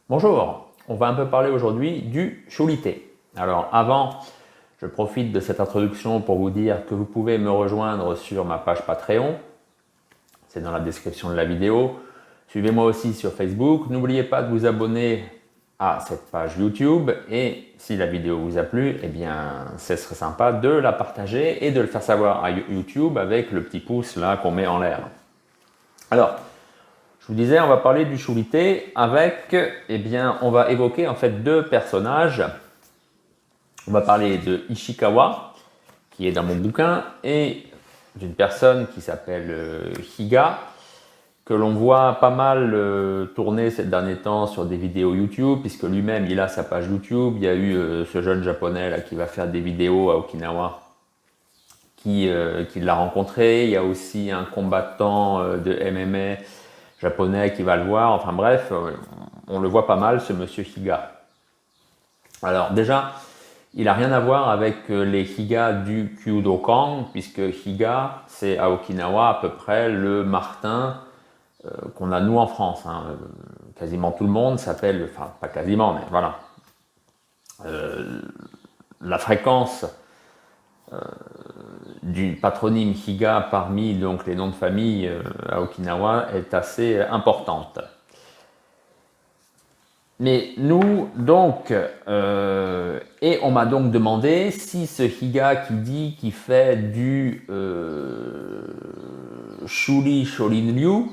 Bonjour, on va un peu parler aujourd'hui du Shulité. Alors avant, je profite de cette introduction pour vous dire que vous pouvez me rejoindre sur ma page Patreon, c'est dans la description de la vidéo. Suivez-moi aussi sur Facebook, n'oubliez pas de vous abonner à cette page YouTube et si la vidéo vous a plu, eh bien ce serait sympa de la partager et de le faire savoir à YouTube avec le petit pouce là qu'on met en l'air. Alors, je vous disais, on va parler du Shulité avec, eh bien, on va évoquer en fait deux personnages. On va parler de Ishikawa, qui est dans mon bouquin, et d'une personne qui s'appelle Higa, que l'on voit pas mal tourner ces derniers temps sur des vidéos YouTube, puisque lui-même il a sa page YouTube. Il y a eu ce jeune japonais là qui va faire des vidéos à Okinawa, qui l'a rencontré. Il y a aussi un combattant de MMA japonais qui va le voir. Enfin bref, on le voit pas mal, ce monsieur Higa. Alors déjà, il n'a rien à voir avec les Higa du Kyudokan, puisque Higa, c'est à Okinawa à peu près le martin qu'on a nous en France. Quasiment tout le monde s'appelle, enfin pas quasiment, mais voilà. La fréquence du patronyme Higa parmi donc, les noms de famille à Okinawa est assez importante. Mais nous, donc, et on m'a donc demandé si ce Higa qui dit qu'il fait du Shuri Shorin-ryu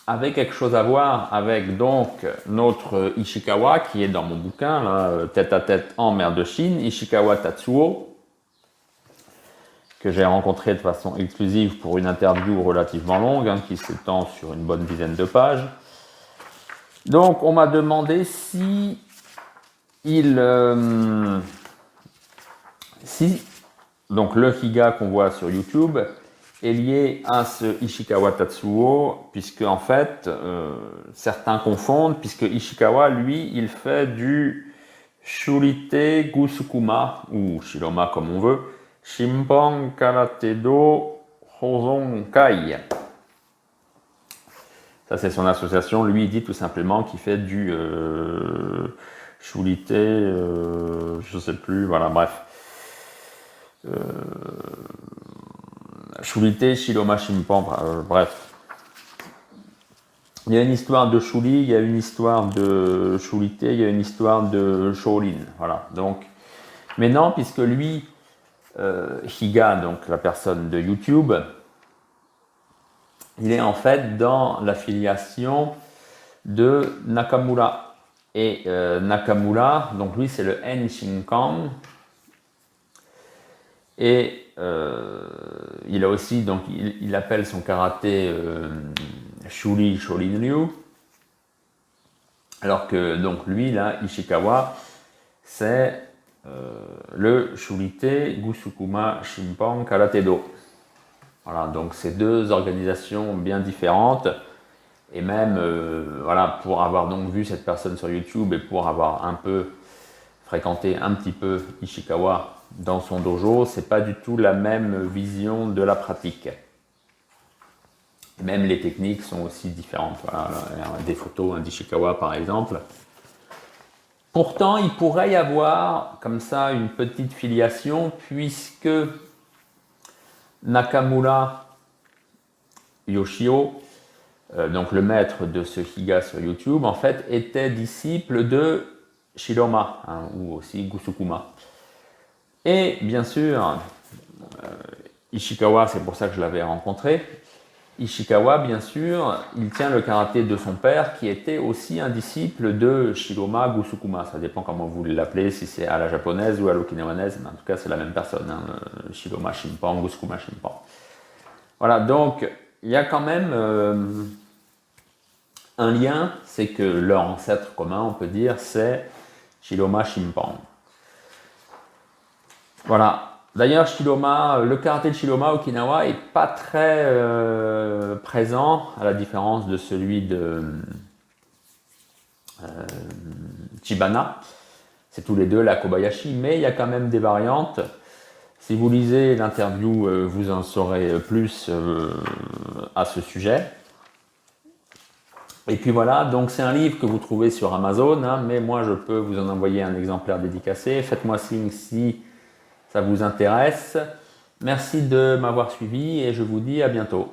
avait quelque chose à voir avec donc notre Ishikawa qui est dans mon bouquin, là, tête à tête en mer de Chine, Ishikawa Tatsuo, que j'ai rencontré de façon exclusive pour une interview relativement longue, qui s'étend sur une bonne dizaine de pages. Donc, on m'a demandé si donc le Higa qu'on voit sur YouTube est lié à ce Ishikawa Tatsuo, puisque en fait, certains confondent, puisque Ishikawa, lui, il fait du Shurite Gusukuma, ou Shiroma comme on veut, Shimpan Karate Do Hozon Kai. Ça, c'est son association. Lui, il dit tout simplement qu'il fait du Shurite, je sais plus, voilà, bref. Shurite, Shiroma, Shimpan, bref. Il y a une histoire de Shuri, il y a une histoire de Shurite, il y a une histoire de Shaolin, voilà. Donc, mais non, puisque lui, Higa, donc la personne de YouTube, il est en fait dans l'affiliation de Nakamura. Et Nakamura, donc lui c'est le Enshinkan. Et il a aussi, donc il appelle son karaté Shuri Shorin-ryu. Alors que donc lui là, Ishikawa, c'est le Shurite Gusukuma Shimpan Karate Do. Voilà, donc c'est deux organisations bien différentes. Et même, voilà, pour avoir donc vu cette personne sur YouTube et pour avoir un peu fréquenté un petit peu Ishikawa dans son dojo, c'est pas du tout la même vision de la pratique. Et même les techniques sont aussi différentes. Voilà, des photos d'Ishikawa par exemple. Pourtant, il pourrait y avoir comme ça une petite filiation puisque Nakamura Yoshio, donc le maître de ce Higa sur YouTube, en fait, était disciple de Shiroma, ou aussi Gusukuma. Et bien sûr, Ishikawa, c'est pour ça que je l'avais rencontré. Ishikawa, bien sûr, il tient le karaté de son père, qui était aussi un disciple de Shiroma Gusukuma. Ça dépend comment vous l'appelez, si c'est à la japonaise ou à l'okinawanaise, mais en tout cas, c'est la même personne. Shiroma Shimpan, Gusukuma Shimpan. Voilà, donc il y a quand même un lien, c'est que leur ancêtre commun, on peut dire, c'est Shiroma Shimpan. Voilà. D'ailleurs, le karaté de Shiroma Okinawa est pas très présent, à la différence de celui de Chibana. C'est tous les deux la Kobayashi, mais il y a quand même des variantes. Si vous lisez l'interview, vous en saurez plus à ce sujet. Et puis voilà, donc c'est un livre que vous trouvez sur Amazon, hein, mais moi je peux vous en envoyer un exemplaire dédicacé. Faites-moi signe si ça vous intéresse. Merci de m'avoir suivi et je vous dis à bientôt.